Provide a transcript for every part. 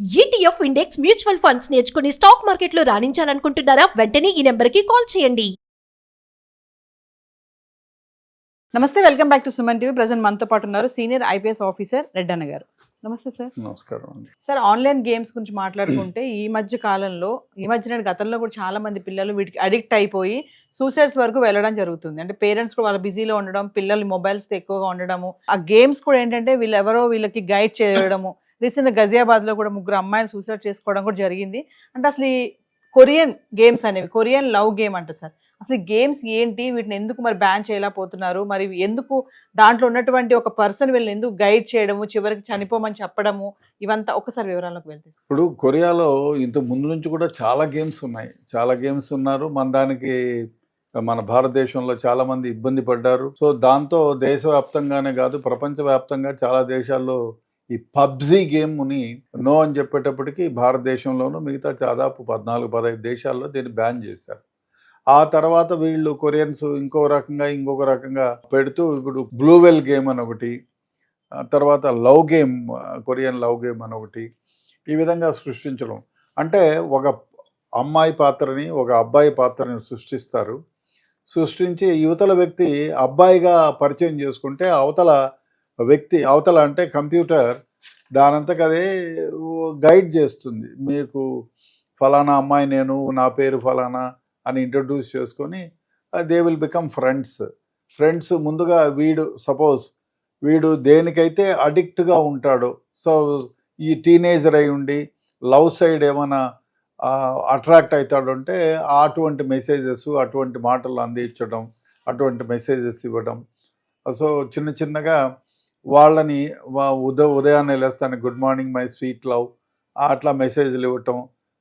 ETF index mutual funds నేర్చుకుని stock మార్కెట్లో రాణించాలనుకుంటున్నారా? వెంటనే ఈ నెంబర్కి కాల్ చేయండి. నమస్తే, welcome back to Suman TV. Present మనతో పాటు ఉన్నారు సీనియర్ ఐపీఎస్ ఆఫీసర్ రెడ్డన్న గారు. నమస్తే సార్. నమస్కారం అండి. సార్, ఆన్లైన్ గేమ్స్ గురించి మాట్లాడుకుంటే ఈ మధ్యన గతంలో కూడా చాలా మంది పిల్లలు వీటికి అడిక్ట్ అయిపోయి సూసైడ్స్ వరకు వెళ్ళడం జరుగుతుంది. అంటే పేరెంట్స్ కూడా వాళ్ళ బిజీలో ఉండడం, పిల్లలు మొబైల్స్తో ఎక్కువగా ఉండడము, ఆ గేమ్స్ కూడా ఏంటంటే వీళ్ళకి గైడ్ చేయడము. రీసెంట్గా గజియాబాద్లో కూడా 3 అమ్మాయిలు సూసైడ్ చేసుకోవడం కూడా జరిగింది. అంటే అసలు ఈ కొరియన్ గేమ్స్ అనేవి, కొరియన్ లవ్ గేమ్ అంట సార్. అసలు ఈ గేమ్స్ ఏంటి, వీటిని ఎందుకు మరి బ్యాన్ చేయలేకపోతున్నారు, మరి ఎందుకు దాంట్లో ఉన్నటువంటి ఒక పర్సన్ వీళ్ళని ఎందుకు గైడ్ చేయడము, చివరికి చనిపోమని చెప్పడము, ఇవంతా ఒకసారి వివరాలకు వెళ్తే. ఇప్పుడు కొరియాలో ఇంత ముందు నుంచి కూడా చాలా గేమ్స్ ఉన్నాయి, చాలా గేమ్స్ ఉన్నారు. మన భారతదేశంలో చాలా మంది ఇబ్బంది పడ్డారు. సో దాంతో దేశవ్యాప్తంగానే కాదు, ప్రపంచవ్యాప్తంగా చాలా దేశాల్లో ఈ పబ్జీ గేమ్ని నో అని చెప్పేటప్పటికి భారతదేశంలోనూ మిగతా దాదాపు 14-15 దేశాల్లో దీన్ని బ్యాన్ చేశారు. ఆ తర్వాత వీళ్ళు కొరియన్స్ ఇంకొక రకంగా పెడుతూ ఇప్పుడు బ్లూవెల్ గేమ్ అని ఒకటి, తర్వాత love game, Korean love game అని ఒకటి, ఈ విధంగా సృష్టించడం. అంటే ఒక అమ్మాయి పాత్రని ఒక అబ్బాయి పాత్రని సృష్టించి యువతల వ్యక్తి అబ్బాయిగా పరిచయం చేసుకుంటే అవతల అంటే కంప్యూటర్ దానంతకదే గైడ్ చేస్తుంది. మీకు ఫలానా అమ్మాయి, నా పేరు ఫలానా అని ఇంట్రడ్యూస్ చేసుకొని దే విల్ బికమ్ ఫ్రెండ్స్. ముందుగా వీడు దేనికైతే అడిక్ట్గా ఉంటాడో, సో ఈ టీనేజర్ అయి ఉండి లవ్ సైడ్ ఏమైనా అట్రాక్ట్ అవుతాడు అంటే అటువంటి మెసేజెస్, అటువంటి మాటలు అందించడం, అటువంటి మెసేజెస్ ఇవ్వడం. సో చిన్నగా వాళ్ళని ఉదయాన్నే లేస్తాను, good morning my sweet love, అట్లా మెసేజ్లు ఇవ్వటం,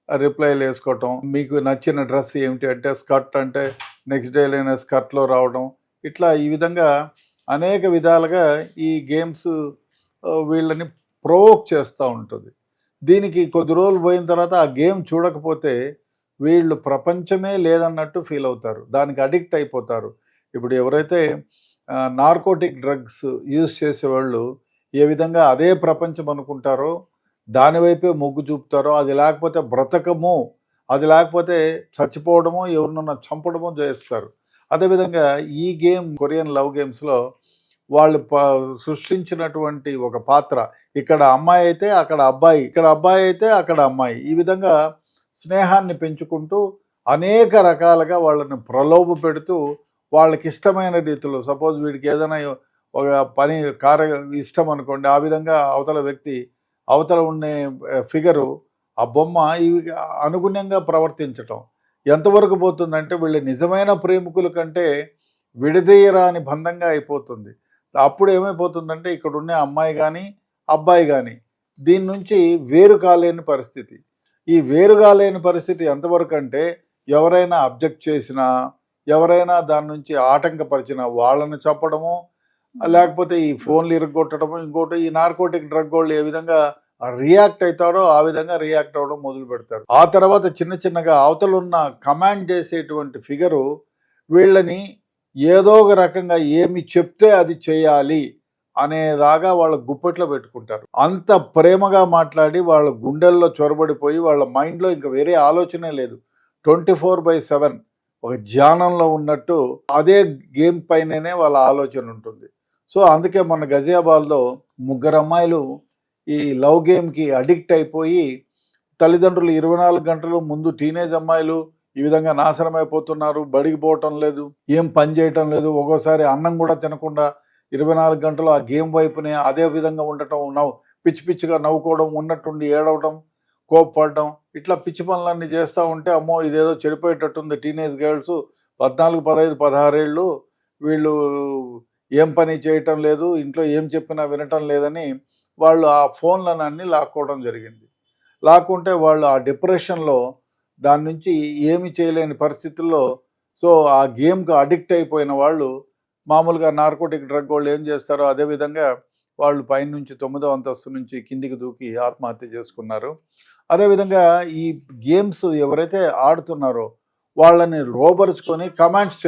రిప్లైలు వేసుకోవటం. మీకు నచ్చిన డ్రెస్ ఏమిటి అంటే స్కర్ట్ అంటే నెక్స్ట్ డే లేని స్కర్ట్లో రావడం. ఇట్లా ఈ విధంగా అనేక విధాలుగా ఈ గేమ్స్ వీళ్ళని ప్రొవోక్ చేస్తూ ఉంటుంది. దీనికి కొద్ది రోజులు పోయిన తర్వాత ఆ గేమ్ చూడకపోతే వీళ్ళు ప్రపంచమే లేదన్నట్టు ఫీల్ అవుతారు, దానికి అడిక్ట్ అయిపోతారు. ఇప్పుడు ఎవరైతే నార్కోటిక్ డ్రగ్స్ యూజ్ చేసేవాళ్ళు ఏ విధంగా అదే ప్రపంచం అనుకుంటారో, దానివైపే మొగ్గు చూపుతారో, అది లేకపోతే బ్రతకము, అది లేకపోతే చచ్చిపోవడమో, ఎవరినన్నా చంపడమో చేస్తారు. అదేవిధంగా ఈ గేమ్, కొరియన్ లవ్ గేమ్స్లో వాళ్ళు సృష్టించినటువంటి ఒక పాత్ర, ఇక్కడ అమ్మాయి అయితే అక్కడ అబ్బాయి, ఇక్కడ అబ్బాయి అయితే అక్కడ అమ్మాయి, ఈ విధంగా స్నేహాన్ని పెంచుకుంటూ అనేక రకాలుగా వాళ్ళని ప్రలోభ పెడుతూ వాళ్ళకి ఇష్టమైన రీతిలో, సపోజ్ వీడికి ఏదైనా ఒక పని ఇష్టం అనుకోండి, ఆ విధంగా అవతల ఉండే ఫిగరు, ఆ బొమ్మ ఇవి అనుగుణంగా ప్రవర్తించటం ఎంతవరకు పోతుందంటే వీళ్ళ నిజమైన ప్రేమికుల కంటే విడదీయరాని బంధంగా అయిపోతుంది. అప్పుడు ఏమైపోతుందంటే ఇక్కడ ఉండే అమ్మాయి కానీ అబ్బాయి కానీ దీని నుంచి వేరు కాలేని పరిస్థితి. ఈ వేరు కాలేని పరిస్థితి ఎంతవరకు అంటే ఎవరైనా అబ్జెక్ట్ చేసినా, ఎవరైనా దాని నుంచి ఆటంకపరిచిన వాళ్ళని చెప్పడము, లేకపోతే ఈ ఫోన్లు ఇరగొట్టడము, ఇంకోటి ఈ నార్కోటిక్ డ్రగ్ వాళ్ళు ఏ విధంగా రియాక్ట్ అవుతాడో ఆ విధంగా రియాక్ట్ అవ్వడం మొదలు పెడతారు. ఆ తర్వాత చిన్నగా అవతలున్న కమాండ్ చేసేటువంటి ఫిగరు వీళ్ళని ఏదో ఒక రకంగా ఏమి చెప్తే అది చేయాలి అనేదాగా వాళ్ళ గుప్పట్లో పెట్టుకుంటారు. అంత ప్రేమగా మాట్లాడి వాళ్ళ గుండెల్లో చొరబడిపోయి వాళ్ళ మైండ్లో ఇంకా వేరే ఆలోచనే లేదు. 24/7 ఒక ధ్యానంలో ఉన్నట్టు అదే గేమ్ పైననే వాళ్ళ ఆలోచన ఉంటుంది. సో అందుకే మన గజియాబాద్లో 3 అమ్మాయిలు ఈ లవ్ గేమ్కి అడిక్ట్ అయిపోయి తల్లిదండ్రులు 24 గంటలు ముందు టీనేజ్ అమ్మాయిలు ఈ విధంగా నాశనం అయిపోతున్నారు. బడికి పోవటం లేదు, ఏం పని చేయటం లేదు, ఒక్కోసారి అన్నం కూడా తినకుండా 24 గంటలు ఆ గేమ్ వైపునే అదే విధంగా ఉండటం, పిచ్చిగా నవ్వుకోవడం, ఉన్నట్టుండి ఏడవడం, కోప్పడడం, ఇట్లా పిచ్చి పనులన్నీ చేస్తూ ఉంటే అమ్మో ఇదేదో చెడిపోయేటట్టుంది. టీనేజ్ గర్ల్స్ 14, 15, 16 ఏళ్ళు, వీళ్ళు ఏం పని చేయటం లేదు, ఇంట్లో ఏం చెప్పినా వినటం లేదని వాళ్ళు ఆ ఫోన్లన్నీ లాక్కోవడం జరిగింది. లాక్కుంటే వాళ్ళు ఆ డిప్రెషన్లో దాని నుంచి ఏమి చేయలేని పరిస్థితుల్లో, సో ఆ గేమ్కి అడిక్ట్ అయిపోయిన వాళ్ళు మామూలుగా నార్కోటిక్ డ్రగ్ వాళ్ళు ఏం చేస్తారో అదేవిధంగా వాళ్ళు పైనుంచి 9వ అంతస్తు నుంచి కిందికి దూకి ఆత్మహత్య చేసుకున్నారు. అదేవిధంగా ఈ గేమ్స్ ఎవరైతే ఆడుతున్నారో వాళ్ళని లోబరుచుకొని కమాండ్స్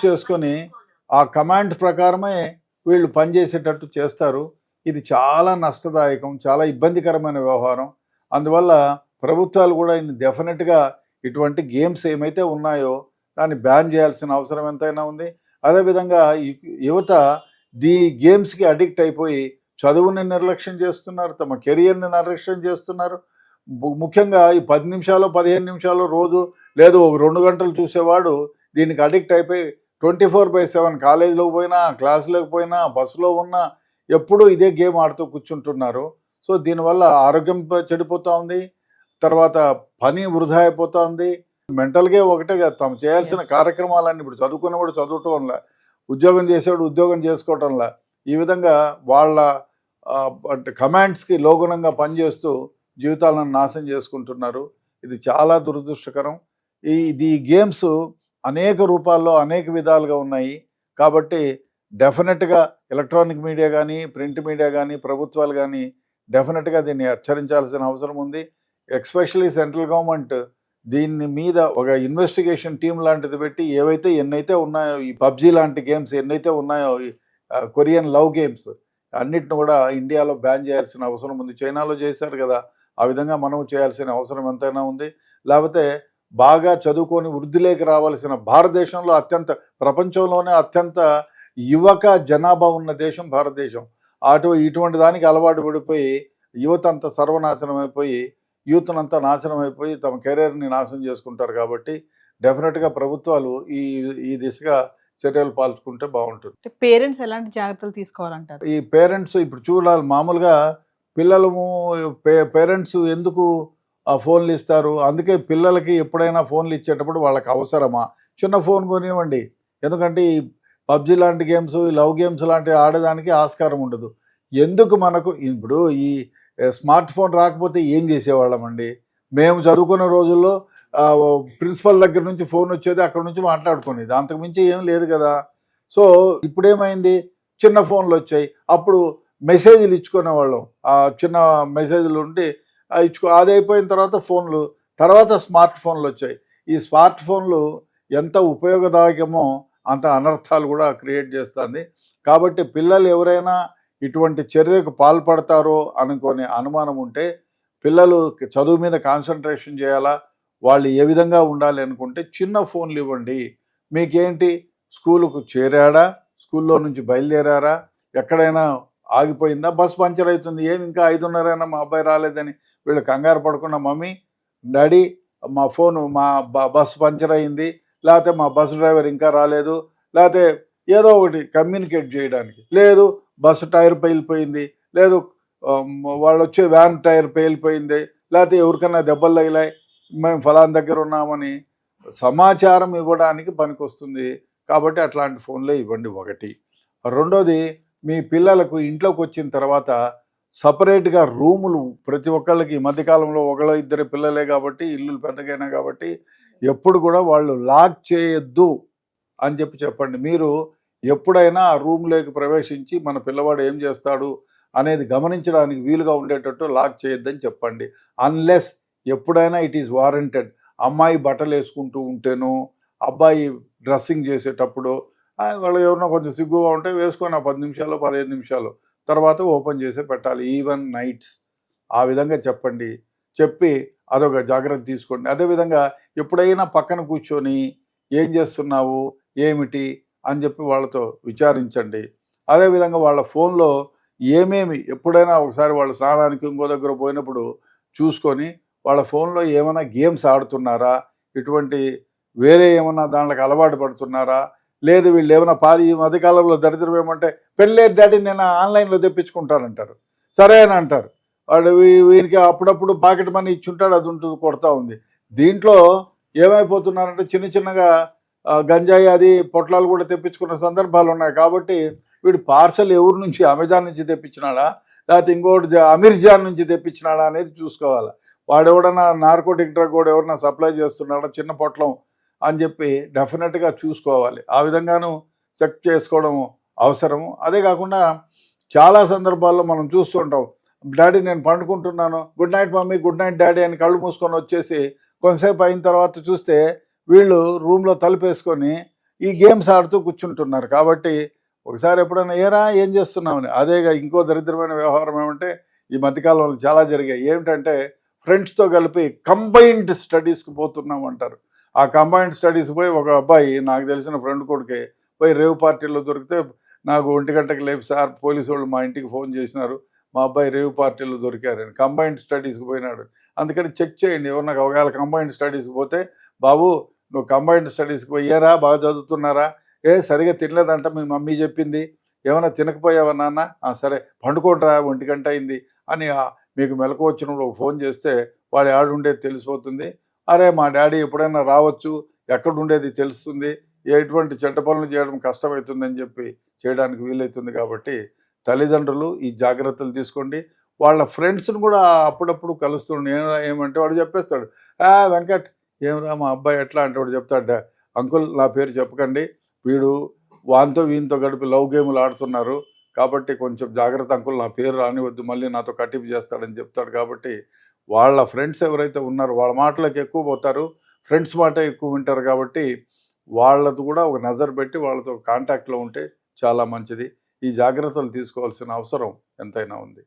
చేసుకొని ఆ కమాండ్ ప్రకారమే వీళ్ళు పనిచేసేటట్టు చేస్తారు. ఇది చాలా నష్టదాయకం, చాలా ఇబ్బందికరమైన వ్యవహారం. అందువల్ల ప్రభుత్వాలు కూడా డెఫినెట్గా ఇటువంటి గేమ్స్ ఏమైతే ఉన్నాయో దాన్ని బ్యాన్ చేయాల్సిన అవసరం ఎంతైనా ఉంది. అదేవిధంగా యువత గేమ్స్కి అడిక్ట్ అయిపోయి చదువుని నిర్లక్ష్యం చేస్తున్నారు, తమ కెరియర్ని నిర్లక్ష్యం చేస్తున్నారు. ముఖ్యంగా ఈ 10 నిమిషాలు 15 నిమిషాలు రోజు లేదు ఒక 2 గంటలు చూసేవాడు దీనికి అడిక్ట్ అయిపోయి 24/7 కాలేజీలోకి పోయినా, క్లాసులోకి పోయినా, బస్సులో ఉన్నా ఎప్పుడూ ఇదే గేమ్ ఆడుతూ కూర్చుంటున్నారు. సో దీనివల్ల ఆరోగ్యం చెడిపోతూ ఉంది, తర్వాత పని వృధా అయిపోతూ ఉంది. మెంటల్గా ఒకటే కాదు, తమ చేయాల్సిన కార్యక్రమాలన్నీ ఇప్పుడు చదువుకునేవాడు చదువుకోవడంలా, ఉద్యోగం చేసేవాడు ఉద్యోగం చేసుకోవటంలా, ఈ విధంగా వాళ్ళ కమాండ్స్కి లోగుణంగా పనిచేస్తూ జీవితాలను నాశనం చేసుకుంటున్నారు. ఇది చాలా దురదృష్టకరం. ఈ గేమ్స్ అనేక రూపాల్లో అనేక విధాలుగా ఉన్నాయి. కాబట్టి డెఫినెట్గా ఎలక్ట్రానిక్ మీడియా కానీ, ప్రింట్ మీడియా కానీ, ప్రభుత్వాలు కానీ డెఫినెట్గా దీన్ని హెచ్చరించాల్సిన అవసరం ఉంది. ఎస్పెషలీ సెంట్రల్ గవర్నమెంట్ దీని మీద ఒక ఇన్వెస్టిగేషన్ టీం లాంటిది పెట్టి ఎన్నైతే ఉన్నాయో ఈ పబ్జీ లాంటి గేమ్స్ ఎన్నైతే ఉన్నాయో, ఈ కొరియన్ లవ్ గేమ్స్ అన్నిటిని కూడా ఇండియాలో బ్యాన్ చేయాల్సిన అవసరం ఉంది. చైనాలో చేశారు కదా, ఆ విధంగా మనం చేయాల్సిన అవసరం ఎంతైనా ఉంది. లేకపోతే బాగా చదువుకొని వృద్ధిలోకి రావాల్సిన భారతదేశంలో ప్రపంచంలోనే అత్యంత యువక జనాభా ఉన్న దేశం భారతదేశం. ఇటువంటి దానికి అలవాటు పడిపోయి యువత అంతా సర్వనాశనం అయిపోయి, యూత్నంతా నాశనం అయిపోయి తమ కెరీర్ని నాశనం చేసుకుంటారు. కాబట్టి డెఫినెట్గా ప్రభుత్వాలు ఈ దిశగా చర్యలు పాల్చుకుంటే బాగుంటుంది. పేరెంట్స్ ఎలాంటి జాగ్రత్తలు తీసుకోవాలంటారు? ఈ పేరెంట్స్ ఇప్పుడు చూడాలి, మామూలుగా పేరెంట్స్ ఎందుకు ఆ ఫోన్లు ఇస్తారు? అందుకే పిల్లలకి ఎప్పుడైనా ఫోన్లు ఇచ్చేటప్పుడు వాళ్ళకి అవసరమా? చిన్న ఫోన్ కొనివ్వండి. ఎందుకంటే ఈ పబ్జి లాంటి గేమ్స్, ఈ లవ్ గేమ్స్ లాంటివి ఆడేదానికి ఆస్కారం ఉండదు. ఎందుకు మనకు ఇప్పుడు ఈ స్మార్ట్ ఫోన్ రాకపోతే ఏం చేసేవాళ్ళమండి? మేము చదువుకున్న రోజుల్లో ప్రిన్సిపల్ దగ్గర నుంచి ఫోన్ వచ్చేది, అక్కడ నుంచి మాట్లాడుకునేది, అంతకుమించి ఏం లేదు కదా. సో ఇప్పుడేమైంది, చిన్న ఫోన్లు వచ్చాయి. అప్పుడు మెసేజ్లు ఇచ్చుకునేవాళ్ళం, ఆ చిన్న మెసేజ్లు ఉండి అది అయిపోయిన తర్వాత స్మార్ట్ ఫోన్లు వచ్చాయి. ఈ స్మార్ట్ ఫోన్లు ఎంత ఉపయోగదాయకమో అంత అనర్థాలు కూడా క్రియేట్ చేస్తుంది. కాబట్టి పిల్లలు ఎవరైనా ఇటువంటి చర్యకు పాల్పడతారో అనుకునే అనుమానం ఉంటే, పిల్లలు చదువు మీద కాన్సన్ట్రేషన్ చేయాలా, వాళ్ళు ఏ విధంగా ఉండాలి అనుకుంటే చిన్న ఫోన్లు ఇవ్వండి. మీకేంటి, స్కూలుకు చేరాడా, స్కూల్లో నుంచి బయలుదేరారా, ఎక్కడైనా ఆగిపోయిందా, బస్ పంచర్ అవుతుంది, ఏమి ఇంకా 5:30 మా అబ్బాయి రాలేదని వీళ్ళు కంగారు పడకుండా, మమ్మీ డాడీ మా బస్సు పంచర్ అయింది, లేకపోతే మా బస్సు డ్రైవర్ ఇంకా రాలేదు, లేకపోతే ఏదో ఒకటి కమ్యూనికేట్ చేయడానికి, లేదు బస్సు టైర్ పేలిపోయింది, లేదు వాళ్ళు వచ్చే వ్యాన్ టైర్ పేలిపోయింది, లేకపోతే ఎవరికైనా దెబ్బలు తగిలాయి, మేము ఫలానా దగ్గర ఉన్నామని సమాచారం ఇవ్వడానికి పనికొస్తుంది. కాబట్టి అట్లాంటి ఫోన్లే ఇవ్వండి ఒకటి. రెండోది, మీ పిల్లలకు ఇంట్లోకి వచ్చిన తర్వాత సపరేట్గా రూములు ప్రతి ఒక్కళ్ళకి, ఈ మధ్యకాలంలో ఒకళ్ళ ఇద్దరు పిల్లలే కాబట్టి ఇల్లు పెద్దగైనా కాబట్టి ఎప్పుడు కూడా వాళ్ళు లాక్ చేయొద్దు అని చెప్పండి. మీరు ఎప్పుడైనా ఆ రూమ్లోకి ప్రవేశించి మన పిల్లవాడు ఏం చేస్తాడు అనేది గమనించడానికి వీలుగా ఉండేటట్టు లాక్ చేయొద్దని చెప్పండి. అన్లెస్ ఎప్పుడైనా ఇట్ ఈస్ వారంటెడ్. అమ్మాయి బట్టలు వేసుకుంటూ ఉంటేనో, అబ్బాయి డ్రెస్సింగ్ చేసేటప్పుడు వాళ్ళు ఎవరైనా కొంచెం సిగ్గుగా ఉంటే వేసుకొని 10 నిమిషాలు 15 నిమిషాలు తర్వాత ఓపెన్ చేసి పెట్టాలి, ఈవెన్ నైట్స్. ఆ విధంగా చెప్పి అదొక జాగ్రత్త తీసుకోండి. అదేవిధంగా ఎప్పుడైనా పక్కన కూర్చొని ఏం చేస్తున్నావు, ఏమిటి అని చెప్పి వాళ్ళతో విచారించండి. అదేవిధంగా వాళ్ళ ఫోన్లో ఎప్పుడైనా ఒకసారి వాళ్ళు స్నానానికి ఇంకో దగ్గర పోయినప్పుడు చూసుకొని వాళ్ళ ఫోన్లో ఏమైనా గేమ్స్ ఆడుతున్నారా, ఇటువంటి వేరే ఏమన్నా దాంట్లోకి అలవాటు పడుతున్నారా, లేదు వీళ్ళు ఏమైనా ఈ మధ్యకాలంలో దరిద్రం ఏమంటే పెళ్ళేది డాడీ నేను ఆన్లైన్లో తెప్పించుకుంటానంటారు. సరే అని అంటారు. వాడు వీరికి అప్పుడప్పుడు పాకెట్ మనీ ఇచ్చుంటాడు, అది ఉంటుంది, కొడతా ఉంది. దీంట్లో ఏమైపోతున్నారంటే చిన్నగా గంజాయి అది పొట్లాలు కూడా తెప్పించుకున్న సందర్భాలు ఉన్నాయి. కాబట్టి వీడు పార్సల్ ఎవరి నుంచి, అమెజాన్ నుంచి తెప్పించినాడా, లేకపోతే ఇంకోటి అమెజాన్ నుంచి తెప్పించినాడా అనేది చూసుకోవాలి. వాడు ఎవడన్నా నార్కోటిక్ డ్రగ్ కూడా ఎవరన్నా సప్లై చేస్తున్నాడా చిన్న పొట్లం అని చెప్పి డెఫినెట్గా చూసుకోవాలి. ఆ విధంగాను చెక్ చేసుకోవడం అవసరము. అదే కాకుండా చాలా సందర్భాల్లో మనం చూస్తుంటాం, డాడీ నేను పండుకుంటున్నాను, good night mummy, good night daddy అని కళ్ళు మూసుకొని వచ్చేసి కొంతసేపు అయిన తర్వాత చూస్తే వీళ్ళు రూమ్లో తలుపేసుకొని ఈ గేమ్స్ ఆడుతూ కూర్చుంటున్నారు. కాబట్టి ఒకసారి ఎప్పుడైనా ఏం చేస్తున్నామని. అదేగా ఇంకో దరిద్రమైన వ్యవహారం ఏమంటే ఈ మధ్యకాలంలో చాలా జరిగాయి. ఏమిటంటే ఫ్రెండ్స్తో కలిపి కంబైన్డ్ స్టడీస్కి పోతున్నాం అంటారు. ఆ కంబైన్డ్ స్టడీస్ పోయి ఒక అబ్బాయి నాకు తెలిసిన ఫ్రెండ్ కొడుకే పోయి రేవ్ పార్టీలో దొరికితే నాకు 1 గంటకి లేపు సార్ పోలీసు వాళ్ళు మా ఇంటికి ఫోన్ చేసినారు, మా అబ్బాయి రేవ్ పార్టీలో దొరికారని. కంబైన్డ్ స్టడీస్కి పోయినాడు. అందుకని చెక్ చేయండి, ఎవరు నాకు ఒకవేళ కంబైన్డ్ స్టడీస్కి పోతే, బాబు నువ్వు కంబైన్డ్ స్టడీస్కి పోయారా, బాగా చదువుతున్నారా, సరిగా తినలేదంట మీ మమ్మీ చెప్పింది, ఏమైనా తినకపోయావా నాన్న, సరే పండుకోండిరా 1 గంట అయింది అని మీకు మెలకు వచ్చినప్పుడు ఒక ఫోన్ చేస్తే వాడు ఆడుండేది తెలిసిపోతుంది. అరే మా డాడీ ఎప్పుడైనా రావచ్చు, ఎక్కడుండేది తెలుస్తుంది, ఎటువంటి చెడ్డ పనులు చేయడం కష్టమవుతుందని చెప్పి చేయడానికి వీలవుతుంది. కాబట్టి తల్లిదండ్రులు ఈ జాగ్రత్తలు తీసుకోండి. వాళ్ళ ఫ్రెండ్స్ని కూడా అప్పుడప్పుడు కలుస్తుండే. ఏమంటే వాడు చెప్పేస్తాడు, వెంకట్ ఏమరా మా అబ్బాయి ఎట్లా అంటే వాడు చెప్తాడు, అంకుల్ నా పేరు చెప్పకండి, వీడు వాంతో వీనితో గడిపి లవ్ గేములు ఆడుతున్నారు కాబట్టి కొంచెం జాగ్రత్త అంకుల్, నా పేరు రానివద్దు, మళ్ళీ నాతో కట్టింపు చేస్తాడని చెప్తాడు. కాబట్టి వాళ్ళ ఫ్రెండ్స్ ఎవరైతే ఉన్నారో వాళ్ళ మాటలకు ఎక్కువ పోతారు, ఫ్రెండ్స్ మాట ఎక్కువ వింటారు. కాబట్టి వాళ్ళది కూడా ఒక నజర్ పెట్టి వాళ్ళతో కాంటాక్ట్లో ఉంటే చాలా మంచిది. ఈ జాగ్రత్తలు తీసుకోవాల్సిన అవసరం ఎంతైనా ఉంది.